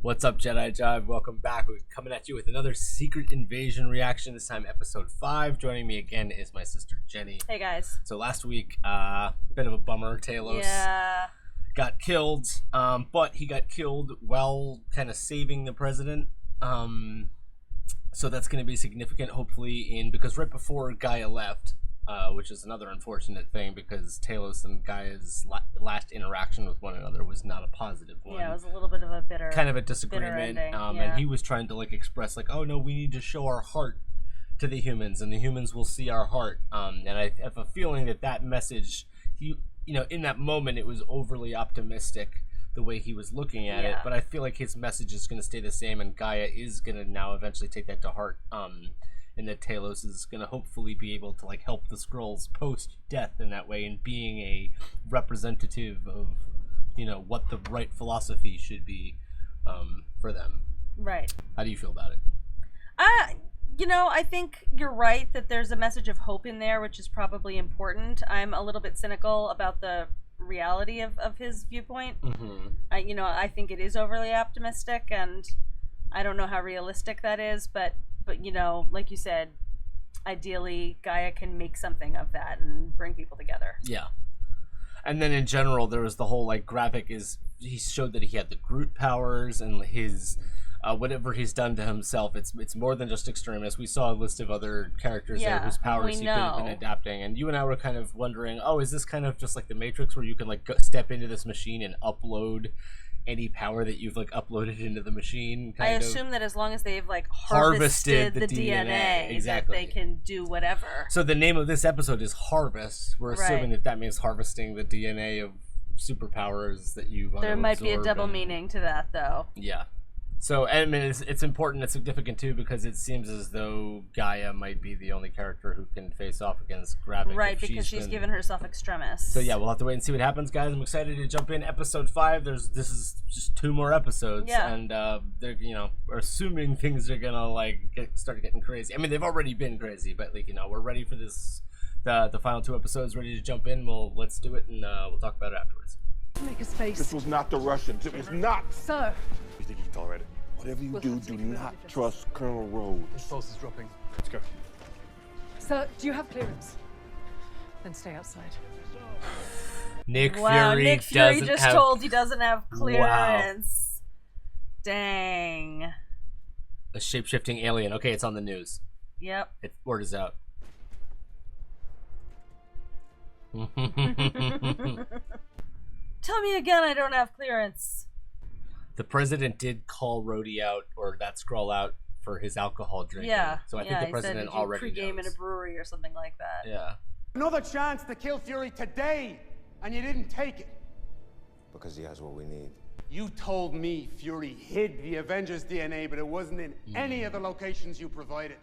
What's up, Jedi Jive? Welcome back. We're coming at you with another Secret Invasion reaction, this time episode 5. Joining me again is my sister, Jenny. Hey, guys. So last week, bit of a bummer. Talos got killed, but he got killed while kind of saving the president. So that's going to be significant, hopefully, because right before Gaia left, which is another unfortunate thing because Talos and Gaia's last interaction with one another was not a positive one. Yeah, it was a little bit of a bitter, kind of a disagreement. And he was trying to express oh no, we need to show our heart to the humans, and the humans will see our heart. And I have a feeling that message, in that moment, it was overly optimistic the way he was looking at it. But I feel like his message is going to stay the same, and Gaia is going to now eventually take that to heart. And that Talos is going to hopefully be able to help the Skrulls post-death in that way, and being a representative of, what the right philosophy should be for them. Right. How do you feel about it? I think you're right that there's a message of hope in there, which is probably important. I'm a little bit cynical about the reality of his viewpoint. Mm-hmm. I think it is overly optimistic, and I don't know how realistic that is, but like you said, ideally Gaia can make something of that and bring people together. Yeah. And then in general, there was the whole graphic he showed that he had the Groot powers, and his whatever he's done to himself, it's more than just extremist. We saw a list of other characters there whose powers he could have been adapting, and you and I were kind of wondering, is this kind of just like the Matrix, where you can step into this machine and upload any power that you've uploaded into the machine? I assume that as long as they've harvested the DNA, exactly, that they can do whatever. So the name of this episode is Harvest. We're assuming that means harvesting the DNA of superpowers that you want. There might be a double meaning to that, though. Yeah. So, I mean, it's important and significant, too, because it seems as though Gaia might be the only character who can face off against Gravik. Right, because she's given herself extremis. So, yeah, we'll have to wait and see what happens, guys. I'm excited to jump in. Episode 5, this is just 2 more episodes. Yeah. And, they're, we're assuming things are gonna, start getting crazy. I mean, they've already been crazy, but, we're ready for this, the final 2 episodes, ready to jump in. Let's do it, and we'll talk about it afterwards. Make a space. This was not the Russians. It was not. Sir. You think he tolerated? Whatever you do not trust Colonel Rhodes. This pulse is dropping. Let's go. Sir, do you have clearance? Then stay outside. Nick Fury just told he doesn't have clearance. Wow. Dang. A shape-shifting alien. Okay, it's on the news. Yep. Word is out. Tell me again I don't have clearance. The president did call Rhodey out, or that Skrull out, for his alcohol drinking. Yeah. So I think the president already pregame in a brewery or something like that. Yeah. Another chance to kill Fury today, and you didn't take it. Because he has what we need. You told me Fury hid the Avengers DNA, but it wasn't in any of the locations you provided.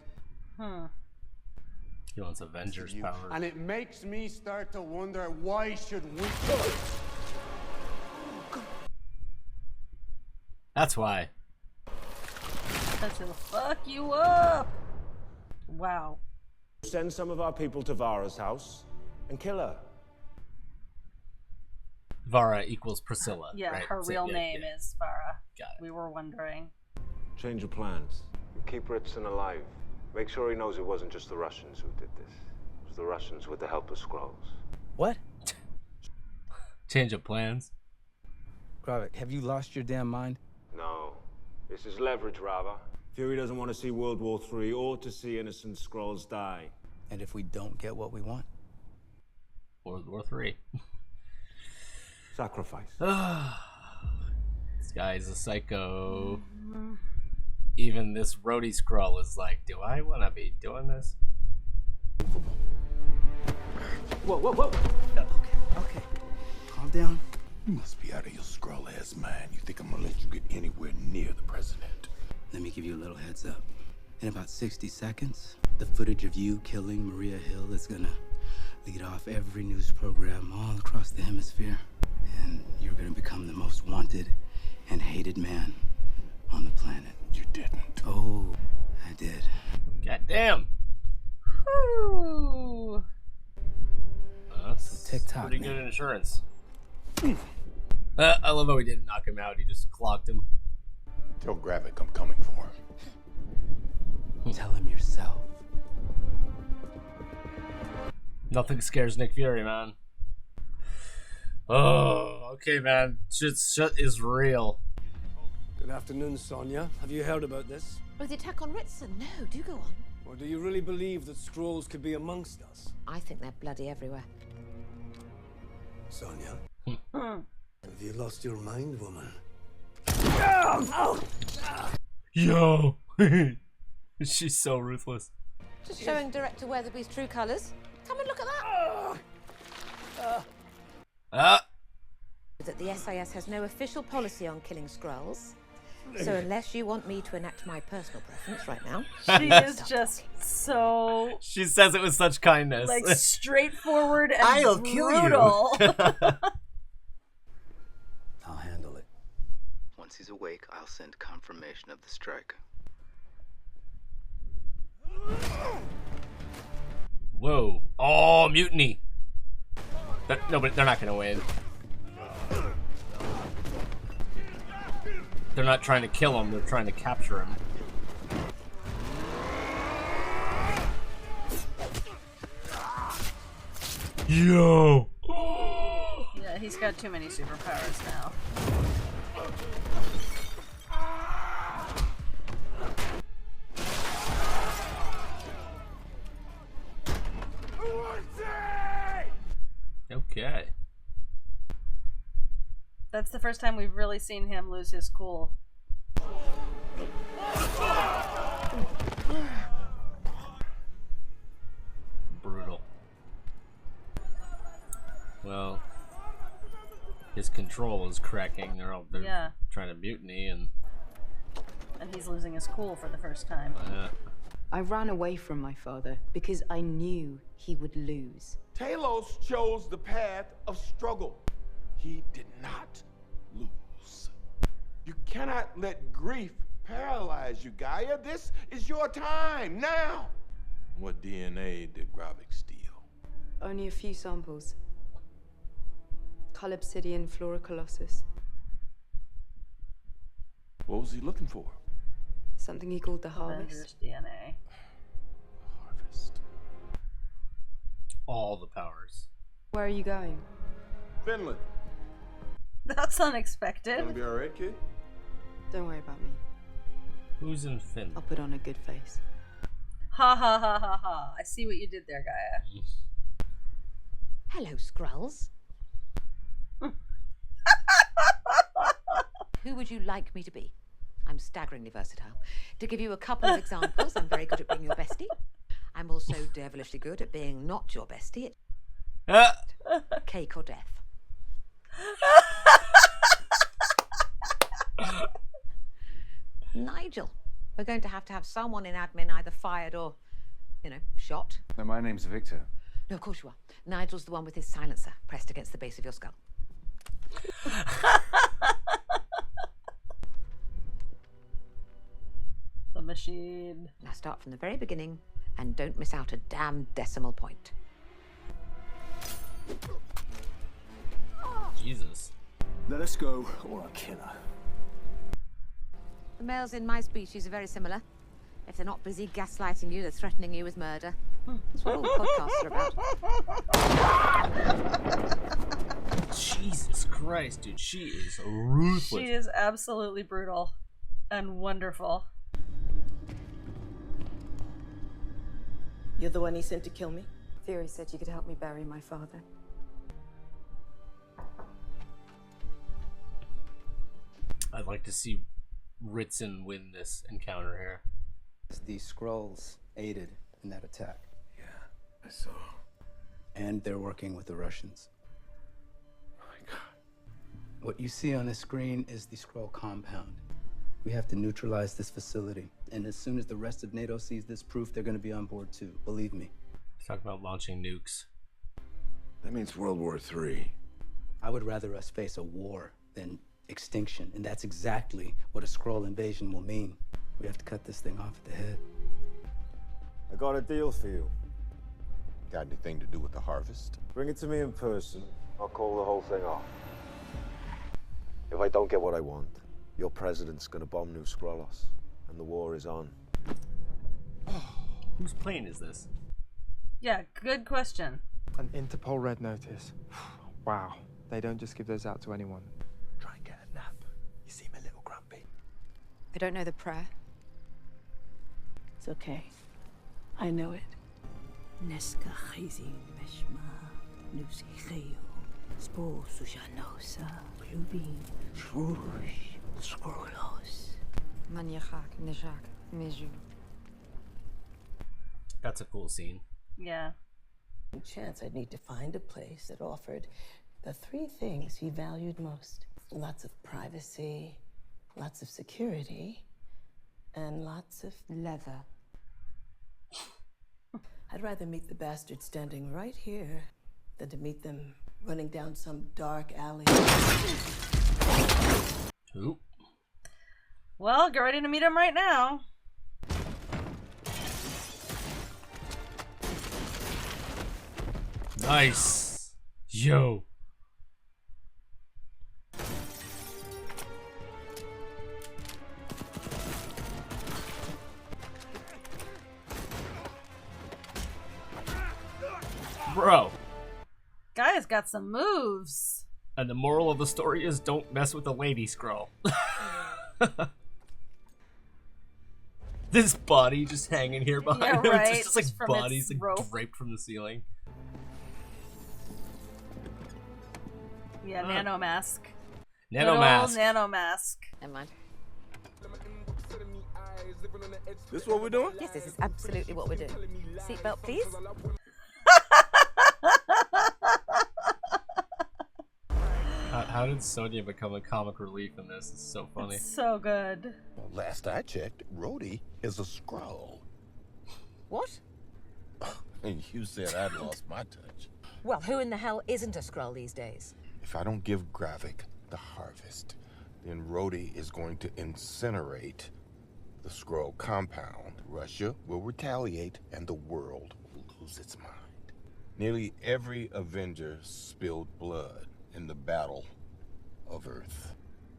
He wants Avengers power. And it makes me start to wonder, why should we... That's why. That's gonna fuck you up. Wow. Send some of our people to Vara's house and kill her. Vara equals Priscilla. Yeah, right? her real name is Vara. Got it. We were wondering. Change your plans. Keep Ritson alive. Make sure he knows it wasn't just the Russians who did this. It was the Russians with the help of Skrulls. What? Change of plans? Gravik, have you lost your damn mind? No. This is leverage, Rava. Fury doesn't want to see World War III or to see innocent Skrulls die. And if we don't get what we want? World War III. Sacrifice. This guy is a psycho. Even this Rhodey Skrull is do I want to be doing this? Whoa, whoa, whoa! Okay. Calm down. You must be out of your Skrull ass mind. You think I'm gonna let you get anywhere near the president? Let me give you a little heads up. In about 60 seconds, the footage of you killing Maria Hill is gonna lead off every news program all across the hemisphere. And you're gonna become the most wanted and hated man on the planet. You didn't. Oh, I did. God damn. Woo. That's TikTok, pretty man. good insurance. I love how he didn't knock him out. He just clocked him. Tell Gravik I'm coming for him. Tell him yourself. Nothing scares Nick Fury, man. Oh, okay, man. Shit is real. Good afternoon, Sonia. Have you heard about this? Oh, the attack on Ritson? No, do go on. Or do you really believe that Skrulls could be amongst us? I think they're bloody everywhere. Sonia? Have you lost your mind, woman? Yo! She's so ruthless. Just showing Director Weatherby's true colours. Come and look at that! That the SAS has no official policy on killing Skrulls. So unless you want me to enact my personal preference right now... She is just so... She says it with such kindness. Like, straightforward and I'll brutal. kill you. I'll handle it. Once he's awake, I'll send confirmation of the strike. Whoa. Oh, mutiny. No, but they're not going to win. They're not trying to kill him, they're trying to capture him. Yo! Yeah, he's got too many superpowers now. Okay. That's the first time we've really seen him lose his cool. Brutal. Well, his control is cracking. They're trying to mutiny, and he's losing his cool for the first time. I ran away from my father because I knew he would lose. Talos chose the path of struggle. He did not lose. You cannot let grief paralyze you, Gaia. This is your time, now. What DNA did Gravik steal? Only a few samples. Colobsidian fluorocolossus. What was he looking for? Something he called the harvest. Avengers DNA. Harvest. all the powers. Where are you going? Finland. That's unexpected. Gonna be alright, kid? Don't worry about me. Who's in Finland? I'll put on a good face. Ha ha ha ha ha. I see what you did there, Gaia. Hello, Skrulls. Who would you like me to be? I'm staggeringly versatile. To give you a couple of examples, I'm very good at being your bestie. I'm also devilishly good at being not your bestie. Cake or death. Nigel. We're going to have someone in admin either fired or, shot. No, my name's Victor. No, of course you are. Nigel's the one with his silencer pressed against the base of your skull. The machine. Now start from the very beginning and don't miss out a damn decimal point. Jesus. Let us go, or I'll kill her. The males in my species are very similar. If they're not busy gaslighting you, they're threatening you with murder. That's what all the podcasts are about. Jesus Christ, dude, she is ruthless. She is absolutely brutal and wonderful. You're the one he sent to kill me? Fury said you could help me bury my father. I'd like to see Ritson win this encounter here. The Skrulls aided in that attack. Yeah, I saw. And they're working with the Russians. Oh my God. What you see on the screen is the Skrull compound. We have to neutralize this facility. And as soon as the rest of NATO sees this proof, they're going to be on board too. Believe me. Talk about launching nukes. That means World War III. I would rather us face a war than extinction. And that's exactly what a Skrull invasion will mean. We have to cut this thing off at the head. I got a deal for you. Got anything to do with the harvest? Bring it to me in person. I'll call the whole thing off. If I don't get what I want, Your president's gonna bomb New Skrullos, and the war is on. Whose plane is this? Yeah, good question. An Interpol red notice. Wow, they don't just give those out to anyone. Try and get a nap. You seem a little grumpy. I don't know the prayer. It's okay. I know it. Neska Khizin Meshma Nusikhayo Spo Sujanosa Rubin Shrush Skrullos Manyachak Nejak Meju. That's a cool scene. Yeah. Chance I'd need to find a place that offered the three things he valued most. Lots of privacy, lots of security, and lots of leather. I'd rather meet the bastards standing right here than to meet them running down some dark alley. Ooh. Well, get ready to meet him right now. Nice. Yo. Bro. Guy's got some moves. And the moral of the story is don't mess with a lady Skrull. This body just hanging here behind him. Right. It's just like bodies like draped from the ceiling. Yeah, nano mask. Nano mask. Nano mask. Never mind. This what we're doing? Yes, this is absolutely what we're doing. Seatbelt, please. How did Sonya become a comic relief in this? It's so funny. It's so good. Well, last I checked, Rhodey is a Skrull. What? And you said I'd lost my touch. Well, who in the hell isn't a Skrull these days? If I don't give Gravik the harvest, then Rhodey is going to incinerate the Skrull compound. Russia will retaliate, and the world will lose its mind. Nearly every Avenger spilled blood in the Battle of Earth,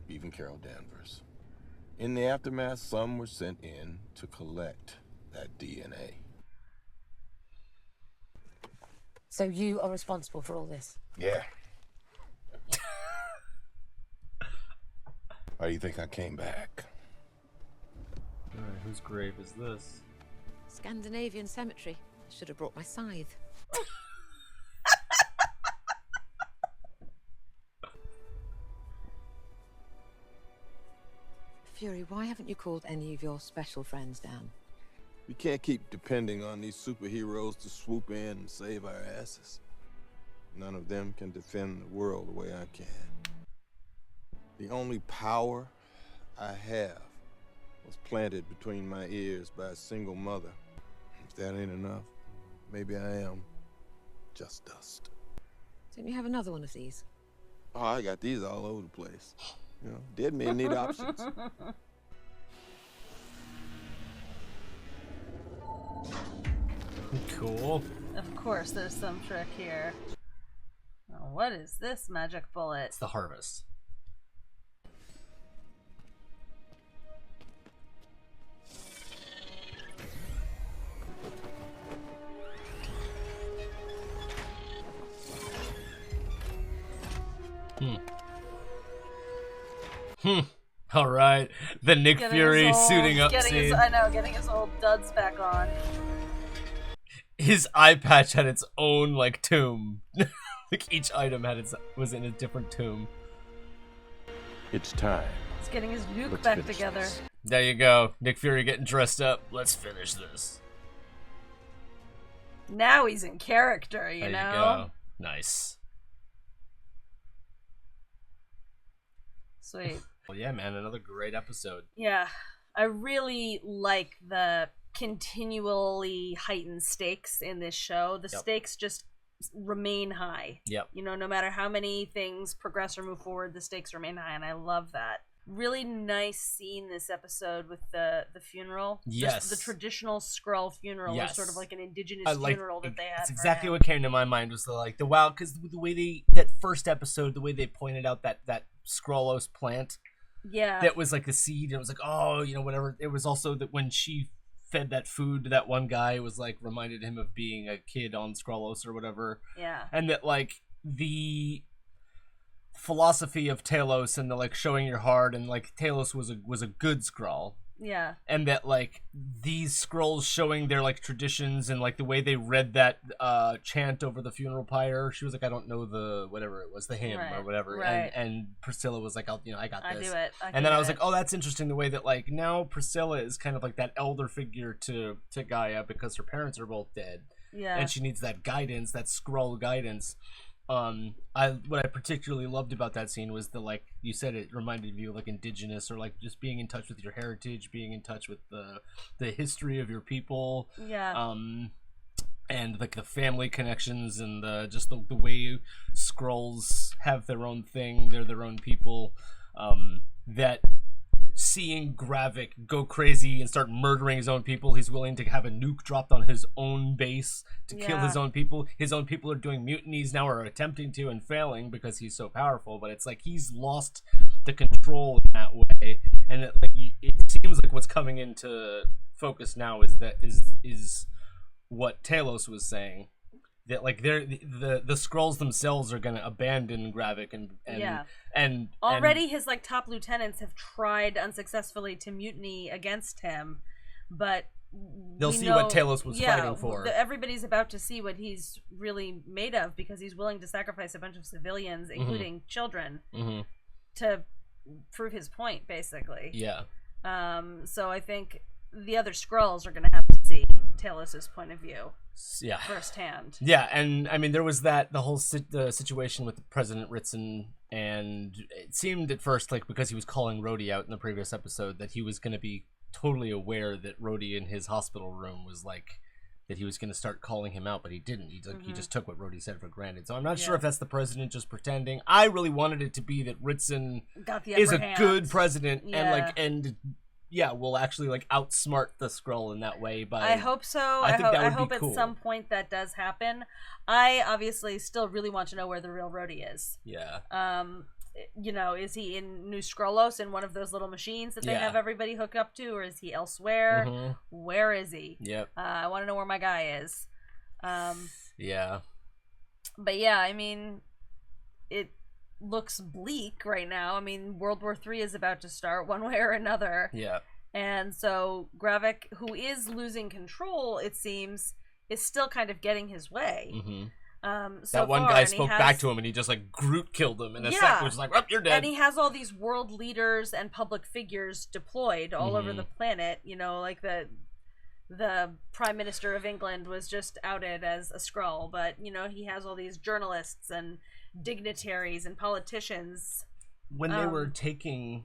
even Carol Danvers. In the aftermath, some were sent in to collect that DNA. So you are responsible for all this? Yeah. Why do you think I came back? Alright, whose grave is this? Scandinavian cemetery. Should have brought my scythe. Fury, why haven't you called any of your special friends down? We can't keep depending on these superheroes to swoop in and save our asses. None of them can defend the world the way I can. The only power I have was planted between my ears by a single mother. If that ain't enough, maybe I am just dust. Don't you have another one of these? Oh, I got these all over the place. You know, dead men need options. Cool. Of course, there's some trick here. Oh, what is this magic bullet? It's the harvest. All right, the Nick Fury suiting up scene. Getting his old duds back on. His eye patch had its own like tomb. Like each item was in a different tomb. It's time. He's getting his nuke back together. This. There you go, Nick Fury getting dressed up. Let's finish this. Now he's in character, you know. There you go. Nice. Sweet. Well, yeah, man, another great episode. Yeah, I really like the continually heightened stakes in this show. The stakes just remain high. Yep. You know, no matter how many things progress or move forward, the stakes remain high, and I love that. Really nice scene this episode with the funeral. Yes. Just the traditional Skrull funeral was sort of like an indigenous funeral that they had. That's exactly what came to my mind was the wow, because the way that first episode, the way they pointed out that Skrullos plant, that was like the seed, and it was like, oh, you know, whatever. It was also that when she fed that food to that one guy, it was like reminded him of being a kid on Skrullos or whatever. Yeah. And that like the philosophy of Talos and the like showing your heart, and like Talos was a good Skrull. Yeah. And that like these Skrulls showing their like traditions and like the way they read that chant over the funeral pyre. She was like, I don't know the whatever it was, the hymn or whatever. Right. And Priscilla was like, I got this. I do it. And then I was like, oh, that's interesting, the way that like now Priscilla is kind of like that elder figure to Gaia because her parents are both dead. Yeah. And she needs that guidance, that Skrull guidance. What I particularly loved about that scene was the, like you said, it reminded you of like indigenous, or like just being in touch with your heritage, being in touch with the history of your people. Yeah. And like the family connections, and just the way Skrulls have their own thing, they're their own people. That seeing Gravik go crazy and start murdering his own people, he's willing to have a nuke dropped on his own base to kill his own people. His own people are doing mutinies now, or attempting to, and failing because he's so powerful. But it's like he's lost the control in that way, and it seems like what's coming into focus now is what Talos was saying. That like the Skrulls themselves are gonna abandon Gravik and already his like top lieutenants have tried unsuccessfully to mutiny against him, but they'll see what Talos was fighting for. Everybody's about to see what he's really made of, because he's willing to sacrifice a bunch of civilians, including children, to prove his point, basically. Yeah. So I think the other Skrulls are gonna have to see Talos' point of view. Yeah, firsthand. Yeah, and I mean there was the whole the situation with President Ritson, and it seemed at first like because he was calling Rhodey out in the previous episode that he was going to be totally aware that Rhodey in his hospital room was like that he was going to start calling him out, but he didn't. He just took what Rhodey said for granted. So I'm not sure if that's the president just pretending. I really wanted it to be that Ritson is a good president and will actually like outsmart the Skrull in that way. But I hope so. I hope at some point that does happen. I obviously still really want to know where the real Rhodey is. Yeah. You know, is he in New Skrullos in one of those little machines that they have everybody hook up to, or is he elsewhere? Where is he? Yep. I want to know where my guy is. Yeah. But yeah, I mean, it looks bleak right now. I mean, World War III is about to start one way or another. Yeah. And so Gravik, who is losing control, it seems, is still kind of getting his way. That one guy spoke back to him, and he just like Groot killed him in a second, which was like, oh, you're dead. And he has all these world leaders and public figures deployed all over the planet. You know, like the Prime Minister of England was just outed as a Skrull, but you know, he has all these journalists and dignitaries and politicians. When they were taking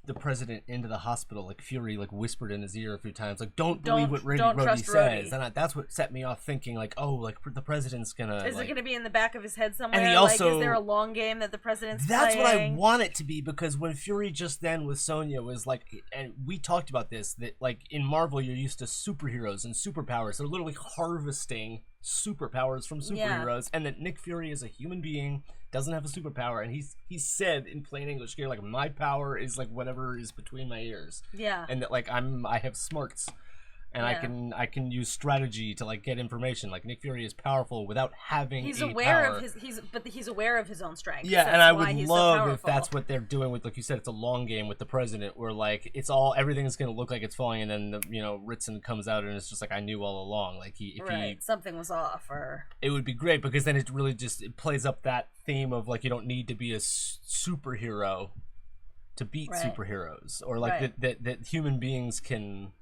the president into the hospital, like Fury like whispered in his ear a few times, like don't believe what Rhodey says, and that's what set me off thinking like, oh, like the president's gonna is it gonna be in the back of his head somewhere, and he also, like is there a long game that the president's that's playing? What I want it to be, because when Fury just then with Sonya was like, and we talked about this, that like in Marvel you're used to superheroes and superpowers, they're literally harvesting superpowers from superheroes, and that Nick Fury is a human being, doesn't have a superpower, and he said in plain English here, like, my power is like whatever is between my ears, and that like I have smarts, and I can use strategy to like get information. Like Nick Fury is powerful without having he's a aware power. of he's aware of his own strength. Yeah, and I would love if that's what they're doing with, like you said, it's a long game with the president, where like everything's gonna look like it's falling, and then Ritson comes out and it's just like, I knew all along. Like something was off, or it would be great, because then it really just plays up that theme of like you don't need to be a superhero to beat superheroes, or like that human beings can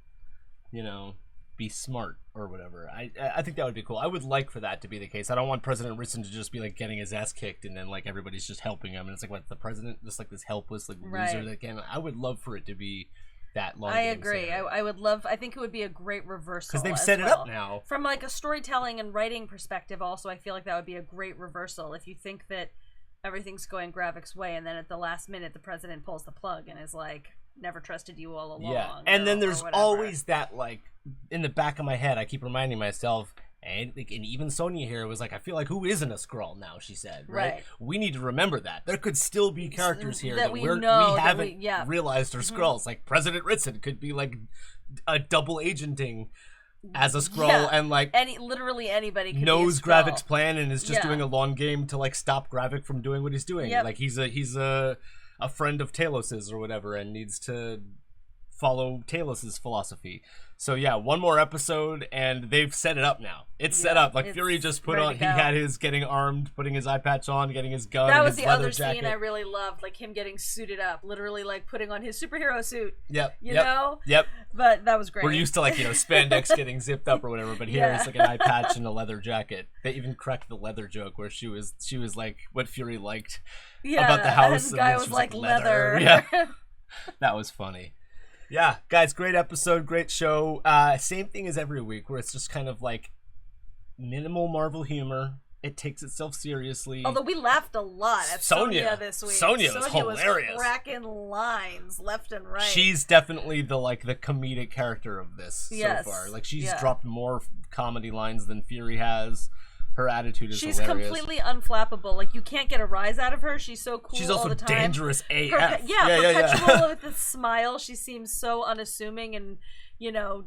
be smart or whatever. I think that would be cool. I would like for that to be the case. I don't want President Ritson to just be like getting his ass kicked and then like everybody's just helping him, and it's like, what, the president just like this helpless like loser that can. I would love for it to be that long. I agree. I would love. I think it would be a great reversal, because they've set it up now from like a storytelling and writing perspective. Also, I feel like that would be a great reversal if you think that everything's going Gravik's way, and then at the last minute the president pulls the plug and is like, never trusted you all along. Yeah, and then there's always that, like, in the back of my head, I keep reminding myself, And even Sonya here was like, I feel like, who isn't a Skrull now, she said, right? Right. We need to remember that. There could still be characters here that we know haven't yeah. realized are Skrulls. Like, President Ritson could be, like, a double agenting as a Skrull, and, like... literally anybody could knows be a Skrull. Gravik's plan and is just doing a long game to, like, stop Gravik from doing what he's doing. Yep. Like, he's a friend of Talos's or whatever and needs to follow Talos's philosophy. So yeah, one more episode and they've set it up now. It's set up. Like Fury just put on, he had his getting armed, putting his eye patch on, getting his gun, that and was his the leather other jacket. scene I really loved, like him getting suited up, literally like putting on his superhero suit. Yep. You know? Yep. But that was great. We're used to, like, spandex getting zipped up or whatever, but here it's like an eye patch and a leather jacket. They even cracked the leather joke where she was like what Fury liked about the house, and Guy then was she like leather. Yeah. That was funny. Yeah, guys, great episode, great show. Same thing as every week, where it's just kind of like minimal Marvel humor. It takes itself seriously. Although we laughed a lot at Sonya this week. Sonya was hilarious. Was cracking lines left and right. She's definitely the comedic character of this so far. Like, she's dropped more comedy lines than Fury has. Her attitude is hilarious. She's completely unflappable. Like, you can't get a rise out of her. She's so cool. She's also all the time. dangerous AF. Perpetual with a smile. She seems so unassuming and,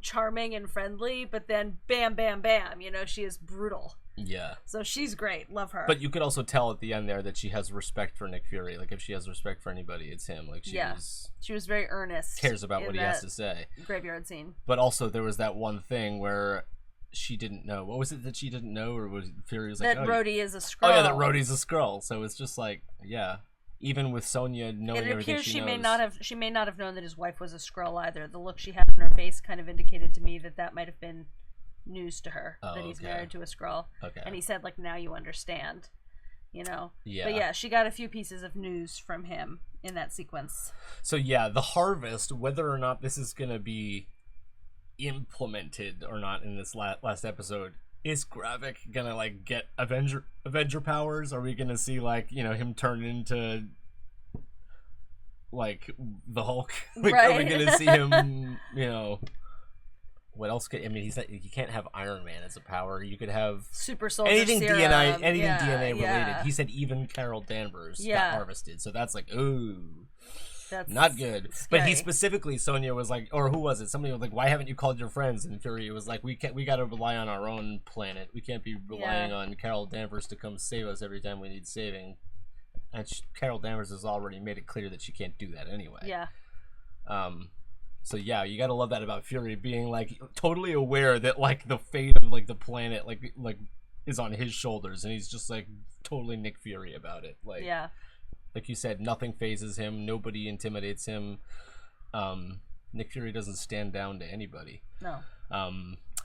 charming and friendly. But then, bam, bam, bam. She is brutal. Yeah. So she's great. Love her. But you could also tell at the end there that she has respect for Nick Fury. Like, if she has respect for anybody, it's him. Like, she was very earnest. Cares about what he has to say. Graveyard scene. But also, there was that one thing where she didn't know. What was it that she didn't know, or was Fury was like, that Rhodey is a Skrull? Oh yeah, that Rhodey's a Skrull. So it's just like, yeah. Even with Sonya knowing everything she knows, she may not have known that his wife was a Skrull either. The look she had on her face kind of indicated to me that might have been news to her, that he's married to a Skrull. Okay. And he said, like, now you understand. Yeah. But yeah, she got a few pieces of news from him in that sequence. So yeah, the harvest, whether or not this is gonna be implemented or not in this last episode, is Gravik gonna get Avenger powers? Are we gonna see him turn into the Hulk? Are we gonna see him what else could you can't have Iron Man as a power. You could have super soldier anything serum. DNA related. He said even Carol Danvers got harvested, so that's that's not good. Scary. But he specifically, Sonya was like, or who was it? Somebody was like, why haven't you called your friends? And Fury was like, we got to rely on our own planet. We can't be relying on Carol Danvers to come save us every time we need saving. And Carol Danvers has already made it clear that she can't do that anyway. Yeah. So yeah, you gotta love that about Fury, being totally aware that the fate of the planet is on his shoulders, and he's just totally Nick Fury about it. Yeah. Like you said, nothing phases him. Nobody intimidates him. Nick Fury doesn't stand down to anybody. No.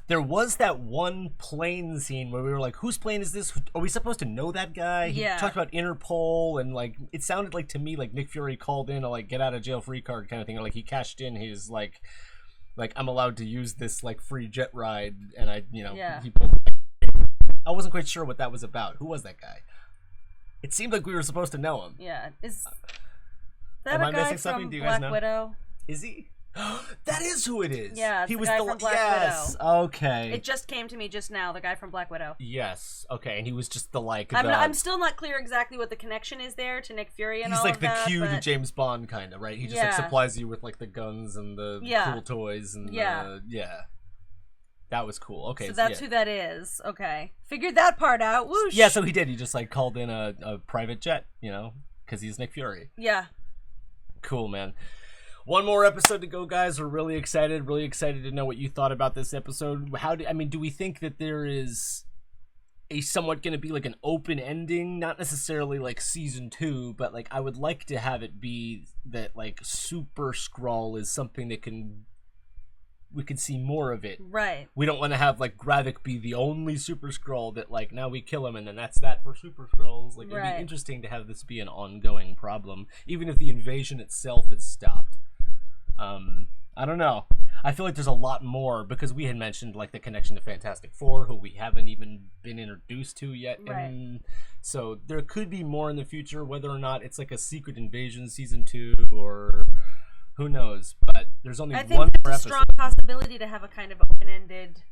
There was that one plane scene where we were like, whose plane is this? Are we supposed to know that guy? Yeah. He talked about Interpol, and it sounded to me like Nick Fury called in a get out of jail free card kind of thing, or he cashed in his I'm allowed to use this free jet ride, and he pulled. I wasn't quite sure what that was about. Who was that guy? It seemed like we were supposed to know him. Yeah. Is that Am a I guy missing something? from Do you guys Black know? Widow? Is he? That is who it is. Yeah, he the was guy the from Black yes. Widow. Okay. It just came to me just now. The guy from Black Widow. Yes. Okay, and he was just the I'm still not clear exactly what the connection is there to Nick Fury and all of that. He's the Q to James Bond kind of, right? He just supplies you with the guns and the cool toys and That was cool. Okay, so that's who that is. Okay, figured that part out. Whoosh. Yeah, so he did. He just called in a private jet, because he's Nick Fury. Yeah. Cool, man. One more episode to go, guys. We're really excited to know what you thought about this episode. Do we think that there is a somewhat going to be an open ending? Not necessarily season 2, but I would like to have it be that Super Skrull is something that we can see more of it. Right. We don't want to have Gravik be the only Super Skrull that now we kill him and then that's that for Super Skrulls. It'd be interesting to have this be an ongoing problem, even if the invasion itself is stopped. I don't know. I feel like there's a lot more, because we had mentioned the connection to Fantastic Four, who we haven't even been introduced to yet. Right. And so there could be more in the future, whether or not it's a Secret Invasion season 2 or who knows. But there's only one more episode. I think there's a strong possibility to have a kind of open-ended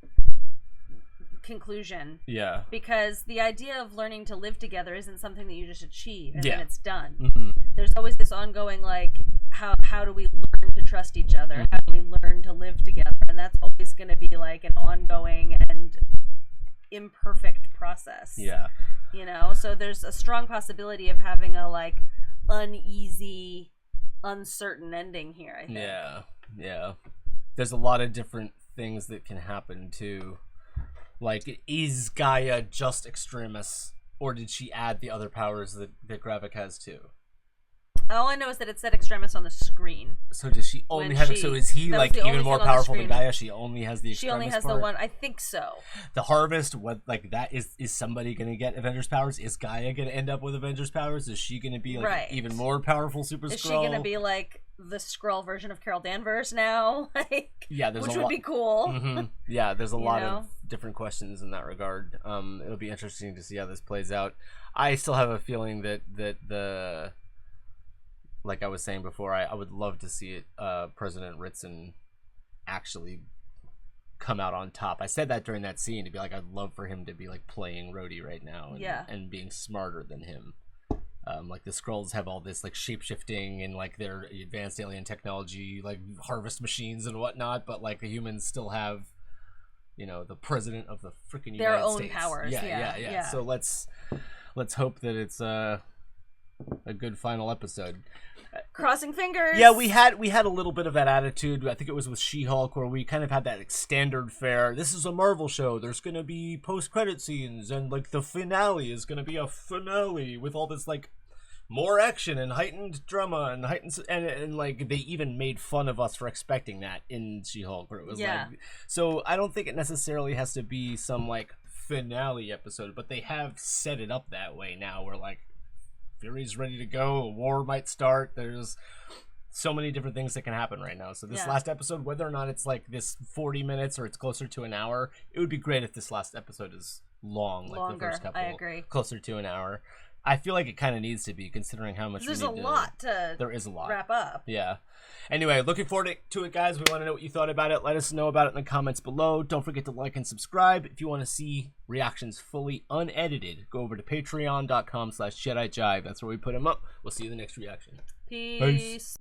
conclusion. Yeah. Because the idea of learning to live together isn't something that you just achieve and Yeah. then it's done. Mm-hmm. There's always this ongoing, like, how do we learn to trust each other? How do we learn to live together? And that's always going to be like an ongoing and imperfect process. Yeah. You know, so there's a strong possibility of having a like uneasy, uncertain ending here, I think. Yeah. There's a lot of different things that can happen too. Like, is Gaia just extremis, or did she add the other powers that Gravik has too? All I know is that it said Extremis on the screen. So does she only have? So is he like even more powerful than Gaia? She only has the Extremis. She only has part? the one. I think so. The Harvest. What like that is somebody gonna get Avengers powers? Is Gaia gonna end up with Avengers powers? Is she gonna be like even more powerful Super Skrull? Is she gonna be like the Skrull version of Carol Danvers now? Like, yeah, there's which a would be cool. Mm-hmm. Yeah, there's a lot of different questions in that regard. It'll be interesting to see how this plays out. I still have a feeling that the like I was saying before, I would love to see it, President Ritson actually come out on top. I said that during that scene to be like, I'd love for him to be like playing Rhodey right now and being smarter than him. Like the Skrulls have all this like shape-shifting and like their advanced alien technology, like harvest machines and whatnot, but like the humans still have, you know, the president of the freaking their United own States. powers. Yeah. So let's hope that it's a good final episode. Crossing fingers. Yeah, we had a little bit of that attitude. I think it was with She-Hulk where we kind of had that like, standard fare. This is a Marvel show. There's going to be post-credit scenes and like the finale is going to be a finale with all this like more action and heightened drama and heightened and like they even made fun of us for expecting that in She-Hulk where it was like so I don't think it necessarily has to be some like finale episode, but they have set it up that way now where like Fury's ready to go, a war might start, there's so many different things that can happen right now. So this last episode, whether or not it's like this 40 minutes or it's closer to an hour, it would be great if this last episode is longer, like the first couple. I agree. Closer to an hour. I feel like it kind of needs to be, considering how much there is a lot wrap up. Yeah. Anyway, looking forward to it, guys. We want to know what you thought about it. Let us know about it in the comments below. Don't forget to like and subscribe. If you want to see reactions fully unedited, go over to patreon.com/JediJive. That's where we put them up. We'll see you in the next reaction. Peace.